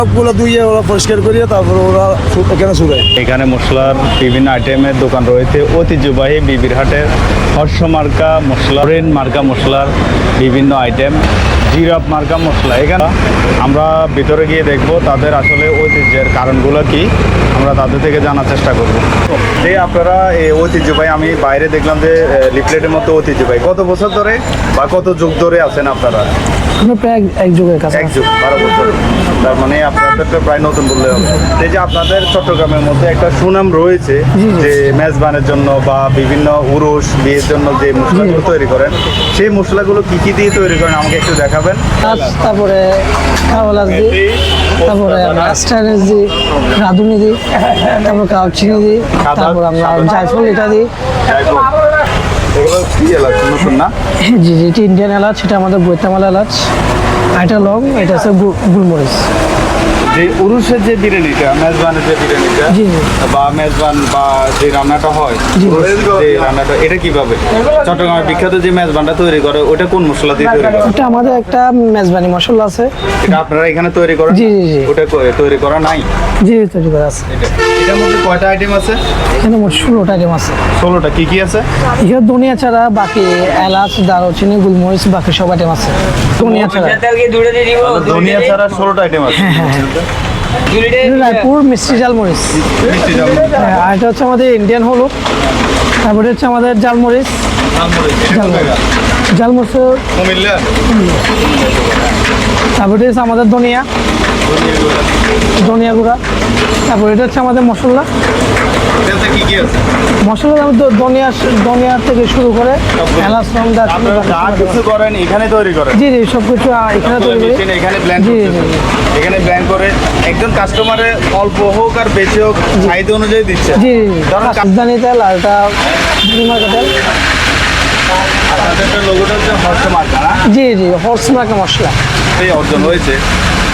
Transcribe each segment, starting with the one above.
সবগুলো ধুইয়ে ওরা পরিষ্কার করিয়ে তারপর ওরা এখানে চুড়ায়। এখানে মশলার বিভিন্ন আইটেমের দোকান রয়েছে। ঐতিহ্যবাহী বিবির হাটের হর্ষ মার্কা মশলা, ব্রেন মার্কা মশলার বিভিন্ন আইটেম, জিরাফ মার্কা মশলা। এখানে আমরা ভিতরে গিয়ে দেখব তাদের আসলে ঐতিহ্যের কারণগুলো কি, আমরা তাদের থেকে জানার চেষ্টা করব। যে আপনারা এই ঐতিহ্যবাহী, আমি বাইরে দেখলাম যে লিফলেটের মতো ঐতিহ্যবাহী, কত বছর ধরে বা কত যুগ ধরে আছেন আপনারা? প্রায় এক যুগের কাছে, এক যুগ, 12 বছর। তার মানে আপনাদেরটা প্রায় নতুন বললে হবে। এই যে আপনাদের চট্টগ্রামের মধ্যে একটা সুনাম রয়েছে যে মেজবানের জন্য বা বিভিন্ন উরুস বিয়ের জন্য যে মশলাগুলো তৈরি করেন, সেই মশলাগুলো কি কি দিয়ে তৈরি করেন আমাকে একটু দেখাবেন। তারপরে কাওয়ালাজ দিই, তারপরে স্টাইনেস দিই, রাঁধুনি দিই, তারপর কাউচিনি দিই, তারপর আমরা জায়ফল এটা দিই। এগুলো কি এলাচ নতুন না? জি জি, এটি ইন্ডিয়ান এলাচ, এটা আমাদের বৈতামাল এলাচ, এটা লং, এটা হচ্ছে গুলমরিচ। যে উরুসের যে বিরিয়ানিটা, মেজবানের যে বিরিয়ানিটা জি জি, বা মেজবান বা যে রান্নাটা হয়, যে রান্নাটা এটা কিভাবে চট্টগ্রামের বিখ্যাত যে মেজবানটা তৈরি করে ওটা কোন মশলা দিয়ে তৈরি করে? এটা আমাদের একটা মেজবানি মশলা আছে, এটা আপনারা এখানে তৈরি করেন? জি জি জি, ওটা তৈরি করা নাই? জি তৈরি করা আছে। এটার মধ্যে কয়টা আইটেম আছে? এখানে মোট 16টা আইটেম আছে। 16টা কি কি আছে? এখানে ধনিয়া ছাড়া বাকি এলাচ, দারুচিনি, গুলমরিচ বাকি সব আইটেম আছে। ধনিয়া ছাড়া, ধনিয়া ছাড়া 16টা আইটেম আছে। রায়পুর মিষ্টি ঝালমরিচ, মিষ্টি ডাল, আর এটা হচ্ছে আমাদের ইন্ডিয়ান হলুদ, তারপরে হচ্ছে আমাদের জালমরিচ, জালমরিচ, কুমিল্লা, তারপরে হচ্ছে আমাদের ধনিয়া গুঁড়া, তারপরে এটা হচ্ছে আমাদের মশলা। এটাতে কি কি আছে? মশলার মধ্যে ধনিয়া থেকে শুরু করে এলাচ, লং, দারচিনি আপনারা যা কিছু করেন এখানে তৈরি করেন? জি জি, সব কিছু এখানে তৈরি করি। মেশিনে এখানে ব্লেন্ড জি করতেছেন? জি এখানে ব্লেন্ড করে একজন কাস্টমারের অল্প হোক আর বেশি হোক চাহিদা অনুযায়ী দিচ্ছে। জি, ধরুন রাজধানী তেল আর এটা ডিমার্কা তেল। আপনাদের লোগোটা হচ্ছে হর্ষ মার্কা না? জি জি, হর্স মার্কা মশলা এই অর্জন হয়েছে।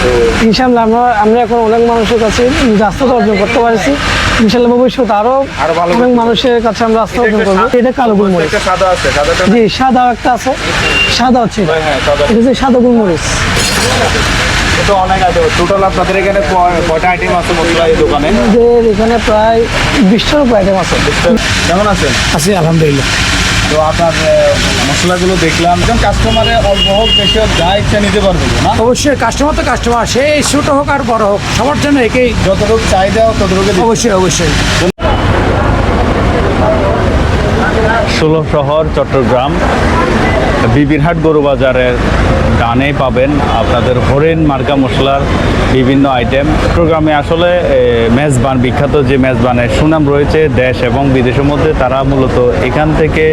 তো ইনশাল্লাহ আমরা এখন অনেক মানুষের কাছে রাস্তাটা অর্জন করতে পারছি। ইনশাল্লাহ ভবিষ্যতে আরো ভালো অনেক মানুষের কাছে আমরা রাস্তা অর্জন করবো। এটা কালো গুলমরিচ। একটা সাদা আছে, সাদাটা জি, সাদা একটা আছে, সাদা হচ্ছে এটা। হ্যাঁ সাদা। এটা হচ্ছে সাদা গুলমরিচ। তো অনেক আইটেম। টোটাল আপনাদের এখানে কয়টা আইটেম আছে মশলা এই দোকানে? আমাদের এখানে প্রায় 20টার উপর আইটেম আছে। কেমন আছেন? আছি আলহামদুলিল্লাহ। তো আপনার মশলাগুলো দেখলাম, একজন কাস্টমারে অল্প হোক বেশি হোক যা ইচ্ছা নিতে পারবে না? অবশ্যই কাস্টমার তো কাস্টমার, সে ছোট হোক আর বড় হোক, সবার জন্য একই। যতটুকু চাহিদা হোক ততটুকু। অবশ্যই অবশ্যই। 16 শহর চট্টগ্রাম বিবিরহাট গরু বাজারের ডানেই পাবেন আপনাদের হরেন মার্কা মশলার বিভিন্ন আইটেম। চট্টগ্রামে আসলে মেজবান, বিখ্যাত যে মেজবানের সুনাম রয়েছে দেশ এবং বিদেশের মধ্যে, তারা মূলত এখান থেকে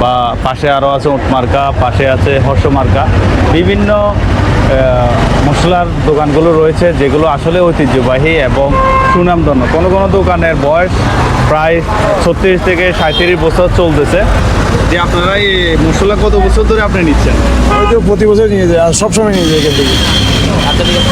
বা পাশে আরও আছে উট মার্কা, পাশে আছে হর্ষ মার্কা, বিভিন্ন মশলার দোকানগুলো রয়েছে যেগুলো আসলে ঐতিহ্যবাহী এবং সুনামধন্য। কোনো কোনো দোকানের বয়স প্রায় 36 থেকে 37 বছর চলতেছে। যে আপনারা এই মশলা কত বছর ধরে আপনি নিচ্ছেন? হয়তো প্রতি বছর নিয়ে যায় আর সবসময় নিয়ে যায় এখান থেকে।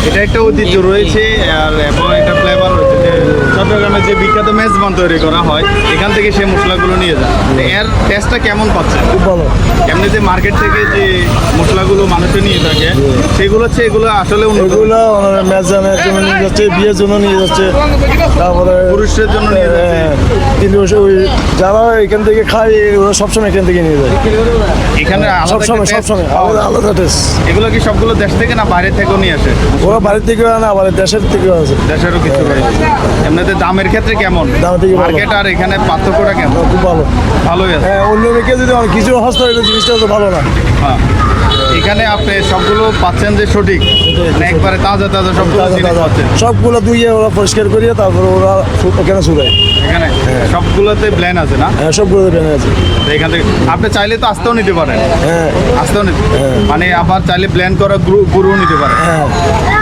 এটা একটা ঐতিহ্য রয়েছে আর এবং একটা ফ্লেভার রয়েছে যে চট্টগ্রামের যে বিখ্যাত মেজবান তৈরি করা হয় এখান থেকে সেই মশলাগুলো নিয়ে যান। এর টেস্টটা কেমন পাচ্ছেন? খুব ভালো। এমনিতে মার্কেট থেকে যে মশলাগুলো মানুষে নিয়ে থাকে সেগুলো হচ্ছে এগুলো আসলে এগুলো মেজানের জন্য নিয়ে যাচ্ছে, বিয়ের জন্য নিয়ে যাচ্ছে, তারপরে পুরুষের জন্য নিয়ে যাচ্ছে। কিন্তু ওই যারা এখান থেকে খায় ওরা সবসময় এখান থেকে নিয়ে যায়। এখানে সবসময় আলাদা আলাদা টেস্ট। এগুলো কি সবগুলো দেশ থেকে না বাইরে থেকেও নিয়ে আসে? ওরা বাড়ির থেকেও আনে, আবার দেশের থেকেও আছে। দেশেরও কিছু রয়েছে। এমনিতে দামের ক্ষেত্রে কেমন? দামের থেকে ভালো। মার্কেট আর এখানে পার্থক্যটা কেমন? খুব ভালো। ভালোই আছে। হ্যাঁ, অন্য দিকে যদি অনেক কিছু হস্ত হইলে জিনিসটা তো ভালো না। হ্যাঁ, এখানে আপনি সবগুলো পাচ্ছেন যে সঠিক, মানে একবারে তাজা তাজা সবগুলো জিনিস পাচ্ছেন। সবগুলো ধুইয়ে ওরা পরিষ্কার করিয়ে তারপরে ওরা এখানে চুড়ায়। এখানে সবগুলোতে প্ল্যান আছে না? হ্যাঁ, সবগুলো বেনে আছে। তো এখান থেকে আপনি চাইলে তো আসতেও নিতে পারেন। হ্যাঁ আসতেও নিতে মানে আবার চাইলে প্ল্যান করা গুঁড়ো নিতে পারেন। হ্যাঁ,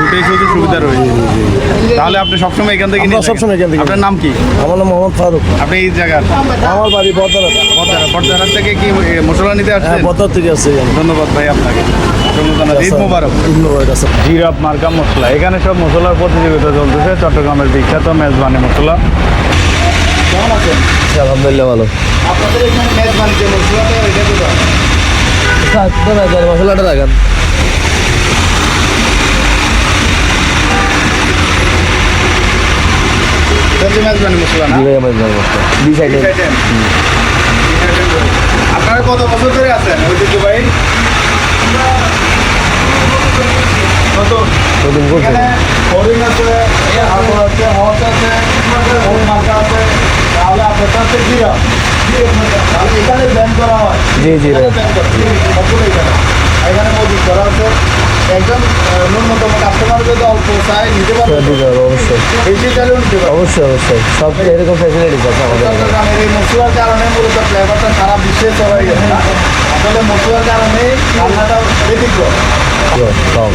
দুটোই শুধু সুবিধা রয়েছে। তাহলে আপনি সবসময় এখান থেকে আমরা নিয়ে সবসময় এখান থেকে। আপনার নাম কি? আমার নাম মোহাম্মদ ফারুক। আপনি এই জায়গার? আমার বাড়ি বর্দারা। বর্দারা থেকে কি মশলা নিতে হ্যাঁ, আসছেন? বর্দার থেকে আসছে। ধন্যবাদ ভাই আপনাকে। ঈদ মোবারক। ঈদ মোবারক আছে। জিরাফ মার্কা মশলা, এখানে সব মশলার প্রতিযোগিতা চলতেছে। চট্টগ্রামের বিখ্যাত মেজবানি মশলা। কেমন আছেন? আলহামদুলিল্লাহ ভালো। আপনাদের এখানে মেজবানি যে মশলাটা এটা মশলাটা দেখান। হচ্ছে মেজবানি মশলা না? জি ভাই আমার জানা মশলা বি সাইডে বিশ item? আপনারা কত বছর ধরে আছেন ঐতিহ্যবাহী? নতুন। নতুন করছে এখানে হরিণ আছে, তারপর আছে হর্স আছে, হরিণ মার্কা আছে, তাহলে আপনার কাছে জিরা। তাহলে এখানে ব্যান করা হয়। জি, জি, এখানে ভাই। ব্যান করা হয়। সবগুলো এখানে। এখানে মজুত করা আছে। একজন ন্যূনতম কাস্টমার যদি অল্প চায় নিতে পারবে, দিতে হবে অবশ্যই বেশি চাইলেও নিতে পারবে। অবশ্যই অবশ্যই সব এরকম ফ্যাসিলিটিস আছে আমাদের এখানে। চট্টগ্রামের এই মশলার কারণে মূলত ফ্লেভারটা সারা বিশ্বে ছড়াই গেছে না? আসলে মশলার কারণে রান্নাটা ব্যতিক্রম। কম